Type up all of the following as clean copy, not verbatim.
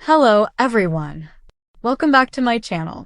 Hello everyone. Welcome back to my channel.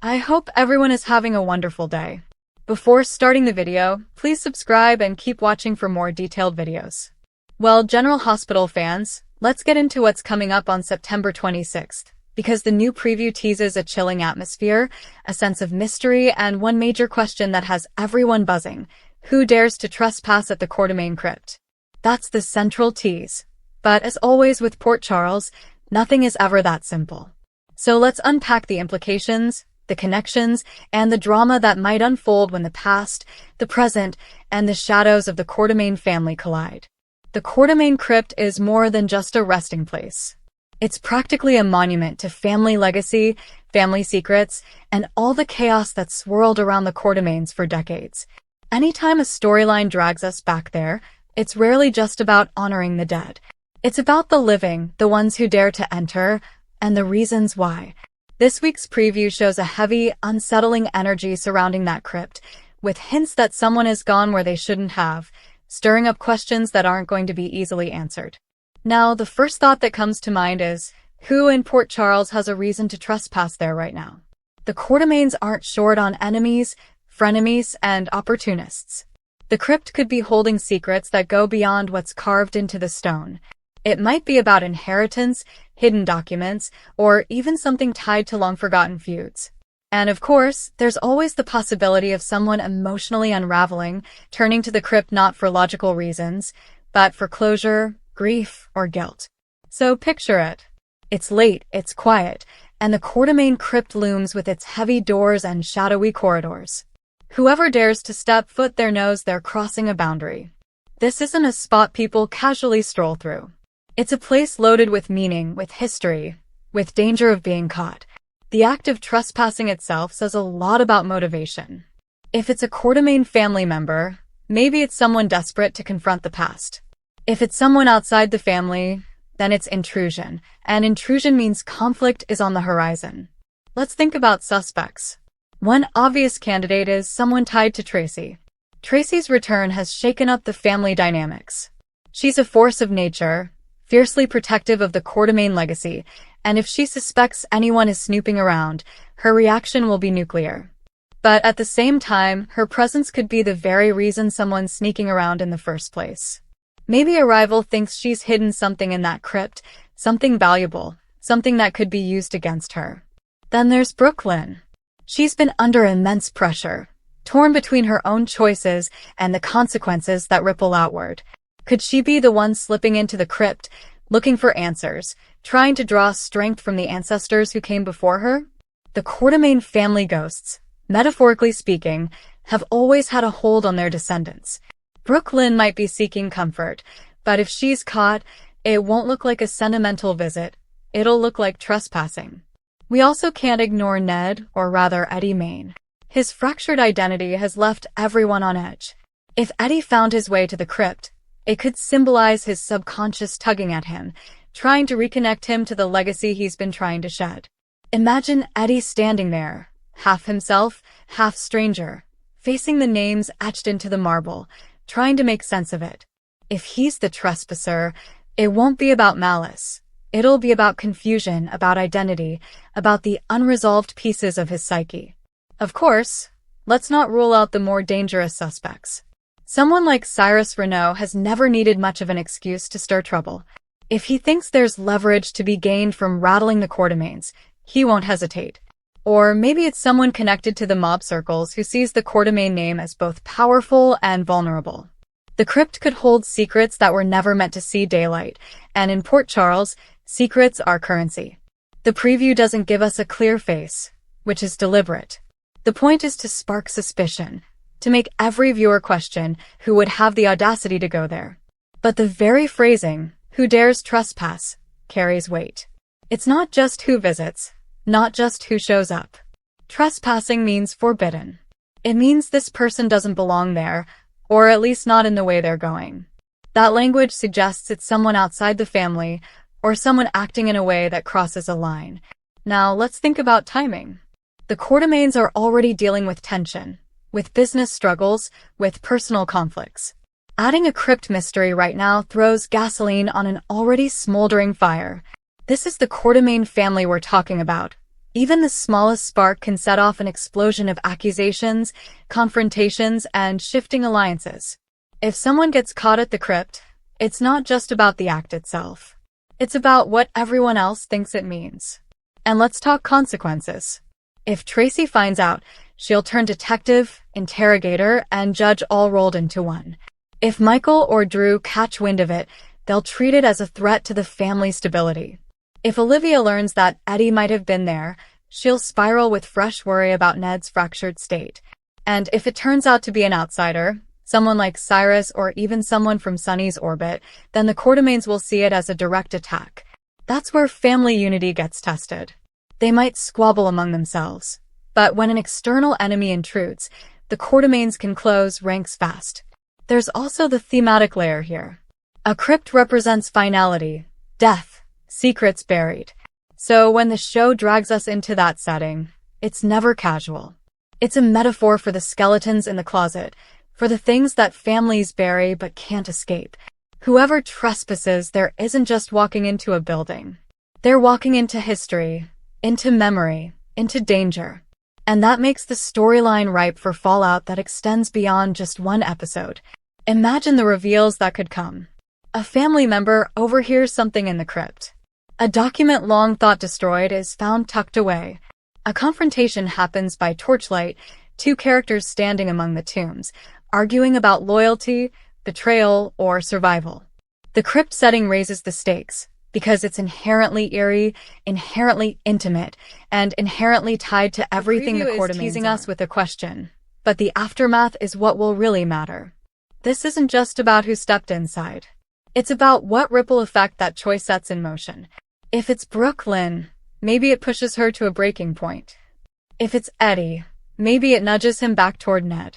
I hope everyone is having a wonderful day. Before starting the video, please subscribe and keep watching for more detailed videos. Well, General Hospital fans, let's get into what's coming up on September 26th, because the new preview teases a chilling atmosphere, a sense of mystery, and one major question that has everyone buzzing. Who dares to trespass at the Quartermaine crypt? That's the central tease. But as always with Port Charles, nothing is ever that simple. So let's unpack the implications, the connections, and the drama that might unfold when the past, the present, and the shadows of the Quartermaine family collide. The Quartermaine crypt is more than just a resting place. It's practically a monument to family legacy, family secrets, and all the chaos that swirled around the Quartermaines for decades. Anytime a storyline drags us back there, it's rarely just about honoring the dead. It's about the living, the ones who dare to enter, and the reasons why. This week's preview shows a heavy, unsettling energy surrounding that crypt, with hints that someone has gone where they shouldn't have, stirring up questions that aren't going to be easily answered. Now, the first thought that comes to mind is, who in Port Charles has a reason to trespass there right now? The Quartermaines aren't short on enemies, frenemies, and opportunists. The crypt could be holding secrets that go beyond what's carved into the stone. It might be about inheritance, hidden documents, or even something tied to long-forgotten feuds. And of course, there's always the possibility of someone emotionally unraveling, turning to the crypt not for logical reasons, but for closure, grief, or guilt. So picture it. It's late, it's quiet, and the Quartermaine crypt looms with its heavy doors and shadowy corridors. Whoever dares to step foot there knows they're crossing a boundary. This isn't a spot people casually stroll through. It's a place loaded with meaning, with history, with danger of being caught. The act of trespassing itself says a lot about motivation. If it's a Quartermaine family member, maybe it's someone desperate to confront the past. If it's someone outside the family, then it's intrusion, and intrusion means conflict is on the horizon. Let's think about suspects. One obvious candidate is someone tied to Tracy. Tracy's return has shaken up the family dynamics. She's a force of nature, fiercely protective of the Quartermaine legacy, and if she suspects anyone is snooping around, her reaction will be nuclear. But at the same time, her presence could be the very reason someone's sneaking around in the first place. Maybe a rival thinks she's hidden something in that crypt, something valuable, something that could be used against her. Then there's Brooklyn. She's been under immense pressure, torn between her own choices and the consequences that ripple outward. Could she be the one slipping into the crypt, looking for answers, trying to draw strength from the ancestors who came before her? The Quartermaine family ghosts, metaphorically speaking, have always had a hold on their descendants. Brooklyn might be seeking comfort, but if she's caught, it won't look like a sentimental visit, it'll look like trespassing. We also can't ignore Ned, or rather Eddie Main. His fractured identity has left everyone on edge. If Eddie found his way to the crypt, it could symbolize his subconscious tugging at him, trying to reconnect him to the legacy he's been trying to shed. Imagine Eddie standing there, half himself, half stranger, facing the names etched into the marble, trying to make sense of it. If he's the trespasser, it won't be about malice. It'll be about confusion, about identity, about the unresolved pieces of his psyche. Of course, let's not rule out the more dangerous suspects. Someone like Cyrus Renaud has never needed much of an excuse to stir trouble. If he thinks there's leverage to be gained from rattling the Quartermaines, he won't hesitate. Or maybe it's someone connected to the mob circles who sees the Quartermaine name as both powerful and vulnerable. The crypt could hold secrets that were never meant to see daylight, and in Port Charles, secrets are currency. The preview doesn't give us a clear face, which is deliberate. The point is to spark suspicion, to make every viewer question who would have the audacity to go there. But the very phrasing, who dares trespass, carries weight. It's not just who visits, not just who shows up. Trespassing means forbidden. It means this person doesn't belong there, or at least not in the way they're going. That language suggests it's someone outside the family, or someone acting in a way that crosses a line. Now, let's think about timing. The Quartermaines are already dealing with tension, with business struggles, with personal conflicts. Adding a crypt mystery right now throws gasoline on an already smoldering fire. This is the Quartermaine family we're talking about. Even the smallest spark can set off an explosion of accusations, confrontations, and shifting alliances. If someone gets caught at the crypt, it's not just about the act itself. It's about what everyone else thinks it means. And let's talk consequences. If Tracy finds out, she'll turn detective, interrogator, and judge all rolled into one. If Michael or Drew catch wind of it, they'll treat it as a threat to the family's stability. If Olivia learns that Eddie might have been there, she'll spiral with fresh worry about Ned's fractured state. And if it turns out to be an outsider, someone like Cyrus or even someone from Sunny's orbit, then the Quartermaines will see it as a direct attack. That's where family unity gets tested. They might squabble among themselves, but when an external enemy intrudes, the Quartermaines can close ranks fast. There's also the thematic layer here. A crypt represents finality, death, secrets buried. So when the show drags us into that setting, it's never casual. It's a metaphor for the skeletons in the closet, for the things that families bury but can't escape. Whoever trespasses there isn't just walking into a building. They're walking into history, into memory, into danger. And that makes the storyline ripe for fallout that extends beyond just one episode. Imagine the reveals that could come. A family member overhears something in the crypt. A document long thought destroyed is found tucked away. A confrontation happens by torchlight, two characters standing among the tombs, arguing about loyalty, betrayal, or survival. The crypt setting raises the stakes, because it's inherently eerie, inherently intimate, and inherently tied to everything the Quartermaines is teasing us with a question. But the aftermath is what will really matter. This isn't just about who stepped inside. It's about what ripple effect that choice sets in motion. If it's Brooklyn, maybe it pushes her to a breaking point. If it's Eddie, maybe it nudges him back toward Ned.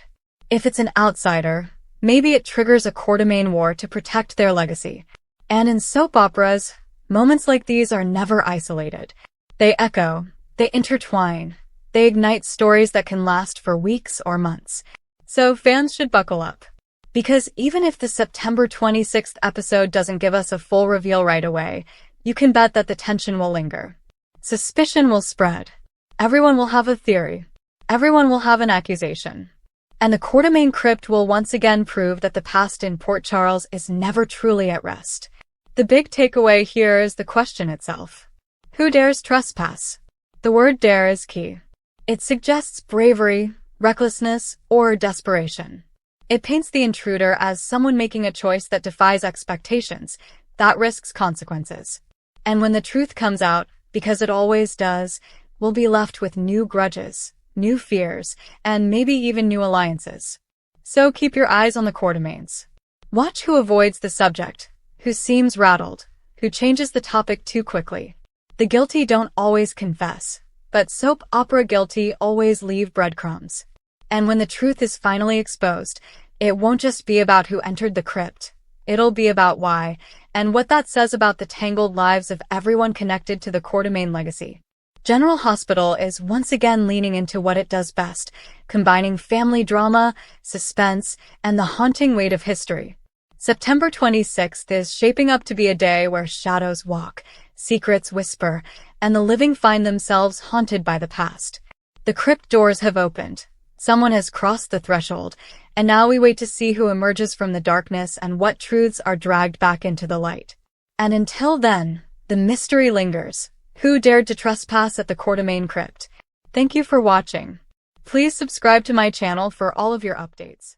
If it's an outsider, maybe it triggers a Quartermaine war to protect their legacy. And in soap operas, moments like these are never isolated. They echo, they intertwine, they ignite stories that can last for weeks or months. So fans should buckle up. Because even if the September 26th episode doesn't give us a full reveal right away, you can bet that the tension will linger. Suspicion will spread. Everyone will have a theory. Everyone will have an accusation. And the Quartermaine crypt will once again prove that the past in Port Charles is never truly at rest. The big takeaway here is the question itself. Who dares trespass? The word dare is key. It suggests bravery, recklessness, or desperation. It paints the intruder as someone making a choice that defies expectations, that risks consequences. And when the truth comes out, because it always does, we'll be left with new grudges, new fears, and maybe even new alliances. So keep your eyes on the Quartermaines. Watch who avoids the subject, who seems rattled, who changes the topic too quickly. The guilty don't always confess, but soap opera guilty always leave breadcrumbs. And when the truth is finally exposed, it won't just be about who entered the crypt. It'll be about why, and what that says about the tangled lives of everyone connected to the Quartermaine legacy. General Hospital is once again leaning into what it does best, combining family drama, suspense, and the haunting weight of history. September 26th is shaping up to be a day where shadows walk, secrets whisper, and the living find themselves haunted by the past. The crypt doors have opened. Someone has crossed the threshold, and now we wait to see who emerges from the darkness and what truths are dragged back into the light. And until then, the mystery lingers. Who dared to trespass at the Quartermaine crypt? Thank you for watching. Please subscribe to my channel for all of your updates.